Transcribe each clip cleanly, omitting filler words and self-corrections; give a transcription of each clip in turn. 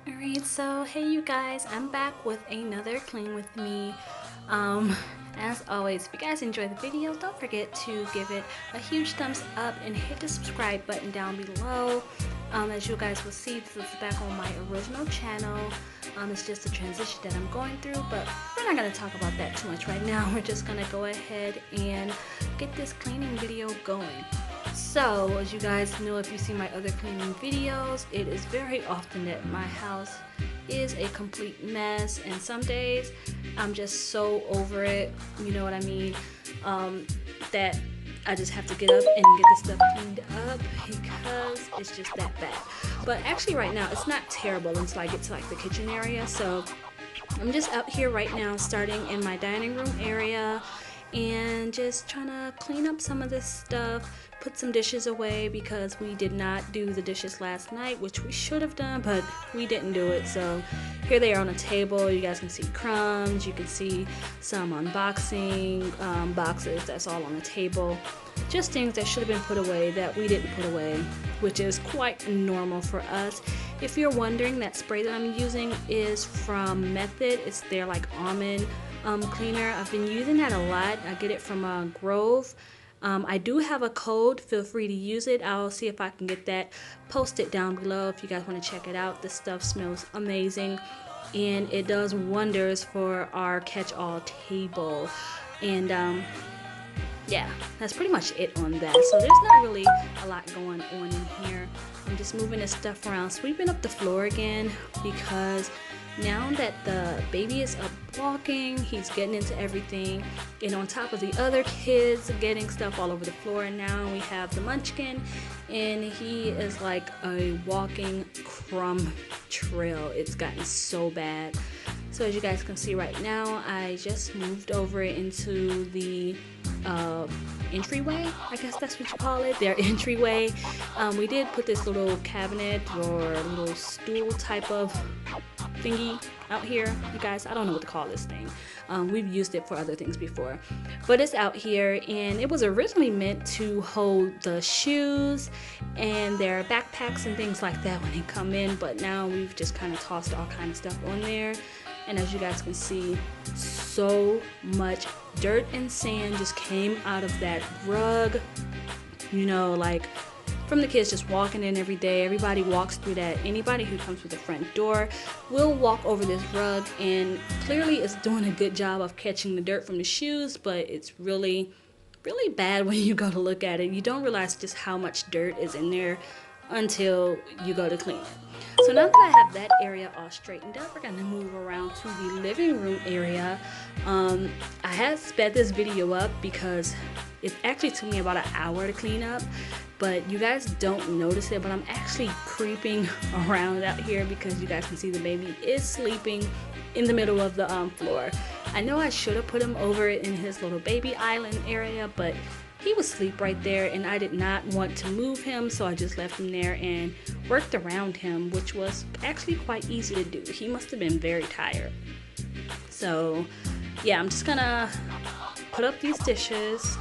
Alright, so hey you guys, I'm back with another clean with me. As always, if you guys enjoyed the video, don't forget to give it a huge thumbs up and hit the subscribe button down below. As you guys will see, this is back on my original channel. It's just a transition that I'm going through, but we're not going to talk about that too much right now. We're just going to go ahead and get this cleaning video going. So, as you guys know, if you see my other cleaning videos, it is very often that my house is a complete mess, and some days I'm just so over it, you know what I mean, that I just have to get up and get this stuff cleaned up because it's just that bad. But actually right now it's not terrible until I get to like the kitchen area. So I'm just out here right now, starting in my dining room area and just trying to clean up some of this stuff, put some dishes away because we did not do the dishes last night, which we should have done, but we didn't do it. So here they are on the table. You guys can see crumbs, you can see some unboxing boxes that's all on the table, just things that should have been put away that we didn't put away, which is quite normal for us. If you're wondering, that spray that I'm using is from Method. It's their like almond cleaner. I've been using that a lot. I get it from Grove. I do have a code. Feel free to use it. I'll see if I can get that posted down below if you guys want to check it out. This stuff smells amazing and it does wonders for our catch-all table. And yeah, that's pretty much it on that. So there's not really a lot going on in here. I'm just moving this stuff around, sweeping up the floor again, because now that the baby is up walking, he's getting into everything, and on top of the other kids getting stuff all over the floor, and now we have the munchkin, and he is like a walking crumb trail. It's gotten so bad. So as you guys can see right now, I just moved over into the entryway, I guess that's what you call it, their entryway. We did put this little cabinet or little stool type of thingy out here, you guys. I don't know what to call this thing. We've used it for other things before, but it's out here, and it was originally meant to hold the shoes and their backpacks and things like that when they come in, but now we've just kind of tossed all kind of stuff on there. And as you guys can see, so much dirt and sand just came out of that rug, you know, like from the kids just walking in every day. Everybody walks through that. Anybody who comes through the front door will walk over this rug, and clearly it's doing a good job of catching the dirt from the shoes, but it's really bad when you go to look at it. You don't realize just how much dirt is in there until you go to clean it. So now that I have that area all straightened up, we're gonna move around to the living room area. I had sped this video up because it actually took me about an hour to clean up, but you guys don't notice it, but I'm actually creeping around out here because you guys can see the baby is sleeping in the middle of the floor. I know I should have put him over in his little baby island area, but he was asleep right there and I did not want to move him, so I just left him there and worked around him, which was actually quite easy to do. He must have been very tired. So yeah, I'm just gonna put up these dishes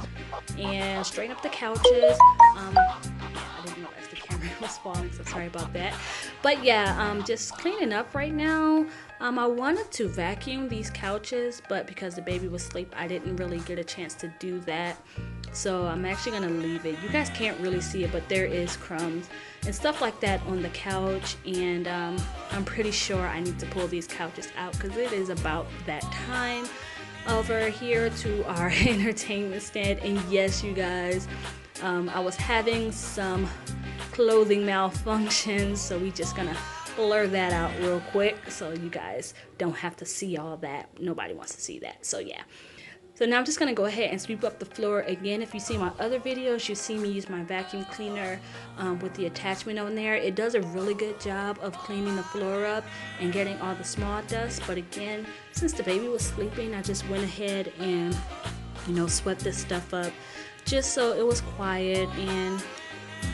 and straighten up the couches. Yeah, I didn't realize the camera was falling, so sorry about that. But yeah, just cleaning up right now. I wanted to vacuum these couches, but because the baby was asleep, I didn't really get a chance to do that. So I'm actually gonna leave it. You guys can't really see it, but there is crumbs and stuff like that on the couch, and I'm pretty sure I need to pull these couches out because it is about that time over here to our entertainment stand. And yes, you guys, I was having some clothing malfunctions, so we just gonna blur that out real quick so you guys don't have to see all that. Nobody wants to see that. So yeah, so now I'm just gonna go ahead and sweep up the floor again. If you see my other videos, you see me use my vacuum cleaner with the attachment on there. It does a really good job of cleaning the floor up and getting all the small dust. But again, since the baby was sleeping, I just went ahead and, you know, swept this stuff up just so it was quiet. And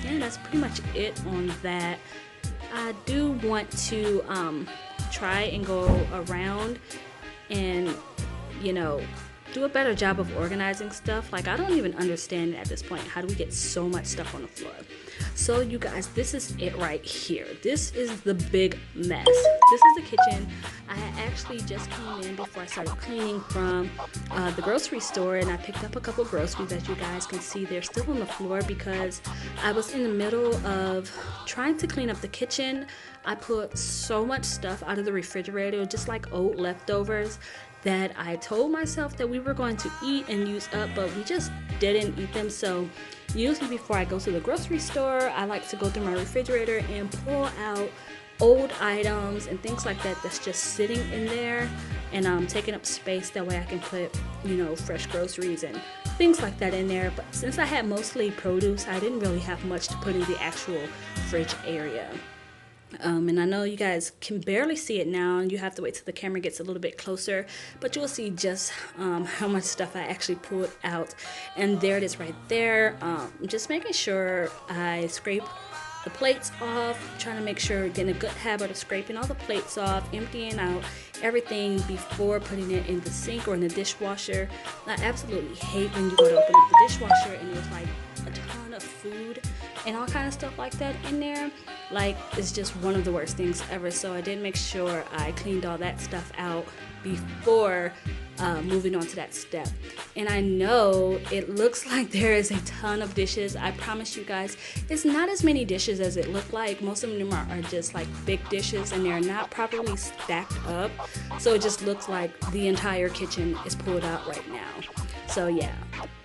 yeah, that's pretty much it on that. I do want to try and go around and, you know, do a better job of organizing stuff. Like, I don't even understand at this point, how do we get so much stuff on the floor? So you guys, this is it right here. This is the big mess. this is the kitchen. I actually just came in before I started cleaning from the grocery store, and I picked up a couple groceries. As you guys can see, they're still on the floor because I was in the middle of trying to clean up the kitchen. I put so much stuff out of the refrigerator, just like old leftovers, that I told myself that we were going to eat and use up, but we just didn't eat them. So usually before I go to the grocery store, I like to go through my refrigerator and pull out old items and things like that that's just sitting in there and taking up space. That way I can put, you know, fresh groceries and things like that in there. But since I had mostly produce, I didn't really have much to put in the actual fridge area. And I know you guys can barely see it now, and you have to wait till the camera gets a little bit closer, but you'll see just how much stuff I actually pulled out. And there it is right there. Just making sure I scrape the plates off, trying to make sure, getting a good habit of scraping all the plates off, emptying out everything before putting it in the sink or in the dishwasher. I absolutely hate when you go to open up the dishwasher and there's like a ton of food and all kind of stuff like that in there. Like, it's just one of the worst things ever. So I did make sure I cleaned all that stuff out before moving on to that step. And I know it looks like there is a ton of dishes. I promise you guys, it's not as many dishes as it looked like. Most of them are just like big dishes, and they're not properly stacked up. So it just looks like the entire kitchen is pulled out right now. So yeah,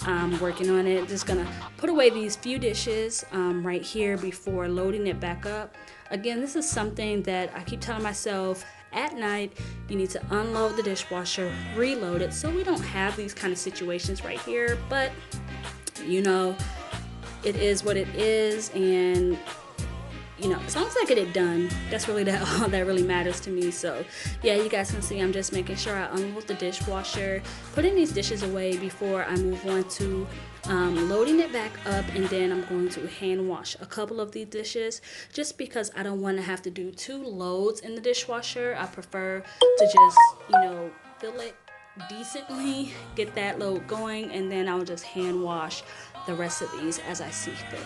I'm working on it. Just gonna put away these few dishes right here before loading it back up. Again, this is something that I keep telling myself. At night, you need to unload the dishwasher, reload it, so we don't have these kind of situations right here. But you know, it is what it is, and you know, as long as I get it done, that's really all that really matters to me. So yeah, you guys can see I'm just making sure I unload the dishwasher, putting these dishes away before I move on to loading it back up. And then I'm going to hand wash a couple of these dishes, just because I don't want to have to do 2 loads in the dishwasher. I prefer to just, you know, fill it decently, get that load going, and then I'll just hand wash the rest of these as I see fit.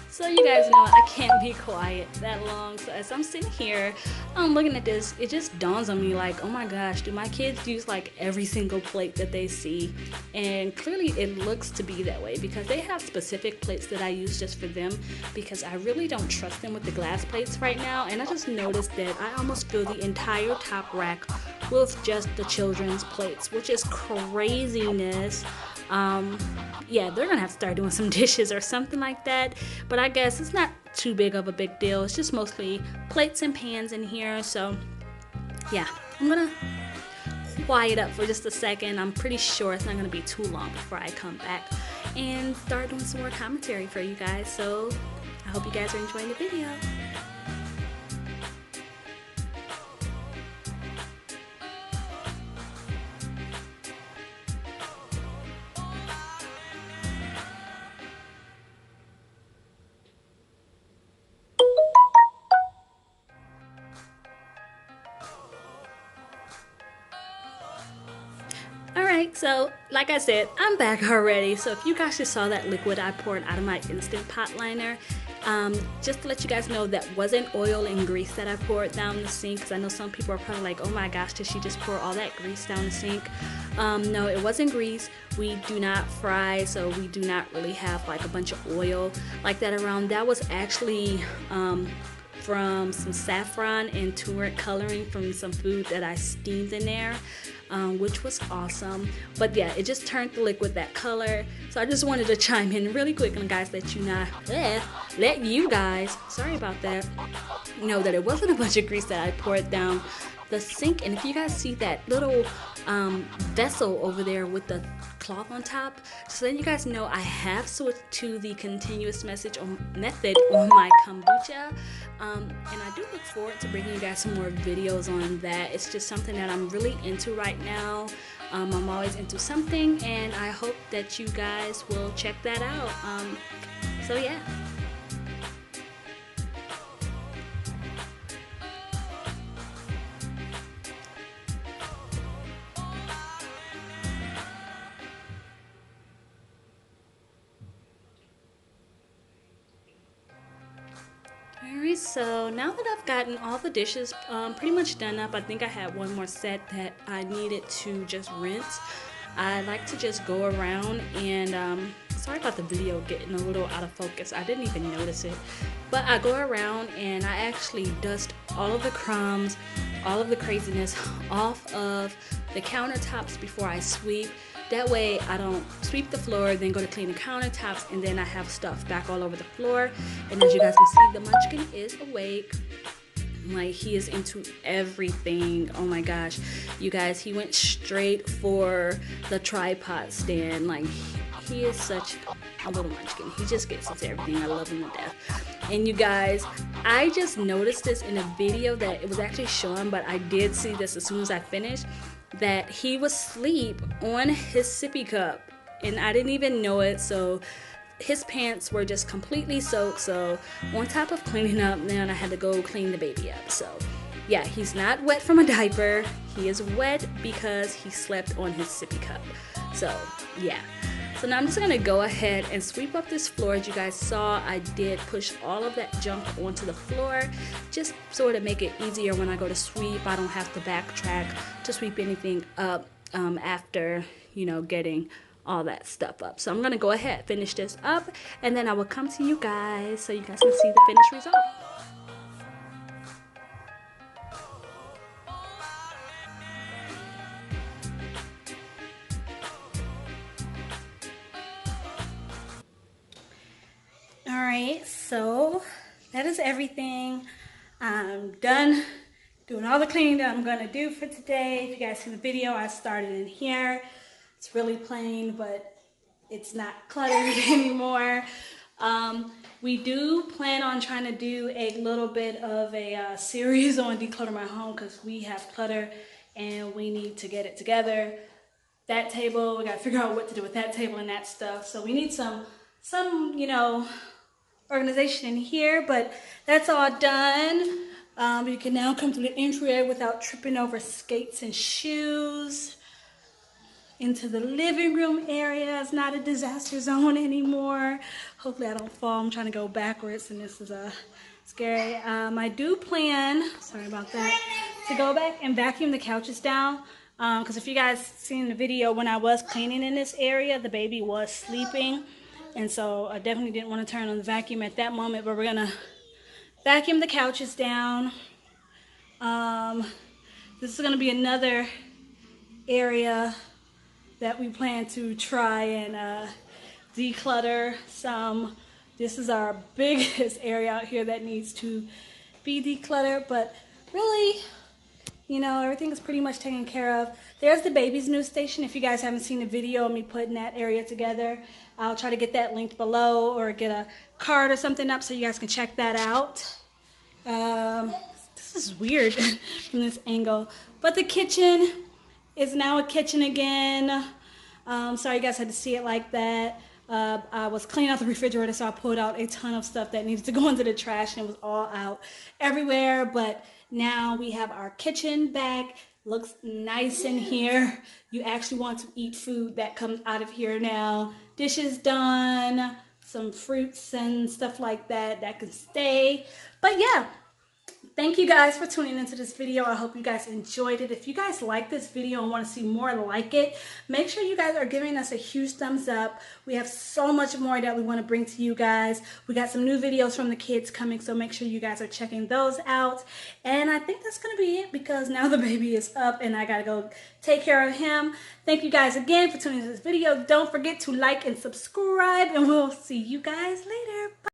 So you guys know I can't be quiet that long. So as I'm sitting here, I'm looking at this, it just dawns on me like, oh my gosh, do my kids use like every single plate that they see? And clearly it looks to be that way, because they have specific plates that I use just for them, because I really don't trust them with the glass plates right now. And I just noticed that I almost fill the entire top rack with just the children's plates, which is craziness. Yeah, they're gonna have to start doing some dishes or something like that, but I guess it's not too big of a big deal. It's just mostly plates and pans in here. So yeah, I'm gonna quiet up for just a second. I'm pretty sure it's not gonna be too long before I come back and start doing some more commentary for you guys. So I hope you guys are enjoying the video. Alright, so like I said, I'm back already. So if you guys just saw that liquid I poured out of my Instant Pot liner, just to let you guys know, that wasn't oil and grease that I poured down the sink, because I know some people are probably like, oh my gosh, did she just pour all that grease down the sink? No, it wasn't grease. We do not fry, so we do not really have like a bunch of oil like that around. That was actually from some saffron and turmeric coloring from some food that I steamed in there, which was awesome. But yeah, it just turned the liquid that color. So I just wanted to chime in really quick and guys, let you guys, sorry about that, know that it wasn't a bunch of grease that I poured down the sink. And if you guys see that little vessel over there with the cloth on top, just letting you guys know I have switched to the continuous method on my kombucha, and I do look forward to bringing you guys some more videos on that. It's just something that I'm really into right now. I'm always into something, and I hope that you guys will check that out. So yeah. Alright, so now that I've gotten all the dishes pretty much done up, I think I had one more set that I needed to just rinse. I like to just go around and sorry about the video getting a little out of focus. I didn't even notice it. But I go around and I actually dust all of the crumbs, all of the craziness off of the countertops before I sweep. That way I don't sweep the floor, then go to clean the countertops, and then I have stuff back all over the floor. And as you guys can see, the munchkin is awake. Like, he is into everything. Oh my gosh, you guys, he went straight for the tripod stand. Like, he is such a little munchkin. He just gets into everything. I love him to death. And you guys, I just noticed this in a video that it was actually showing, but I did see this as soon as I finished, that he was asleep on his sippy cup and I didn't even know it. So his pants were just completely soaked. So on top of cleaning up, then I had to go clean the baby up. So yeah, he's not wet from a diaper. He is wet because he slept on his sippy cup. So yeah. So now I'm just gonna go ahead and sweep up this floor. As you guys saw, I did push all of that junk onto the floor, just sort of make it easier when I go to sweep. I don't have to backtrack to sweep anything up after, you know, getting all that stuff up. So I'm gonna go ahead, finish this up, and then I will come to you guys so you guys can see the finished result. Alright, so that is everything. I'm done doing all the cleaning that I'm gonna do for today. If you guys see the video, I started in here. It's really plain, but it's not cluttered anymore. We do plan on trying to do a little bit of a series on declutter my home because we have clutter and we need to get it together. That table, we gotta figure out what to do with that table and that stuff. So we need some you know, organization in here, but that's all done. You can now come to the entryway without tripping over skates and shoes. Into the living room area. It's not a disaster zone anymore. Hopefully I don't fall. I'm trying to go backwards and this is scary. I do plan, sorry about that, to go back and vacuum the couches down. Because if you guys seen the video when I was cleaning in this area, the baby was sleeping. And so I definitely didn't want to turn on the vacuum at that moment, but we're going to vacuum the couches down. This is going to be another area that we plan to try and declutter some. This is our biggest area out here that needs to be decluttered, but really, you know, everything is pretty much taken care of. There's the baby's news station. If you guys haven't seen the video of me putting that area together, I'll try to get that linked below or get a card or something up so you guys can check that out. This is weird from this angle, but the kitchen is now a kitchen again. Sorry you guys had to see it like that. I was cleaning out the refrigerator, so I pulled out a ton of stuff that needed to go into the trash, and it was all out everywhere. But now we have our kitchen back. Looks nice in here. You actually want to eat food that comes out of here now. Dishes done, some fruits and stuff like that that can stay. But yeah. Thank you guys for tuning into this video. I hope you guys enjoyed it. If you guys like this video and want to see more like it, make sure you guys are giving us a huge thumbs up. We have so much more that we want to bring to you guys. We got some new videos from the kids coming, so make sure you guys are checking those out. And I think that's going to be it because now the baby is up and I got to go take care of him. Thank you guys again for tuning into this video. Don't forget to like and subscribe, and we'll see you guys later. Bye.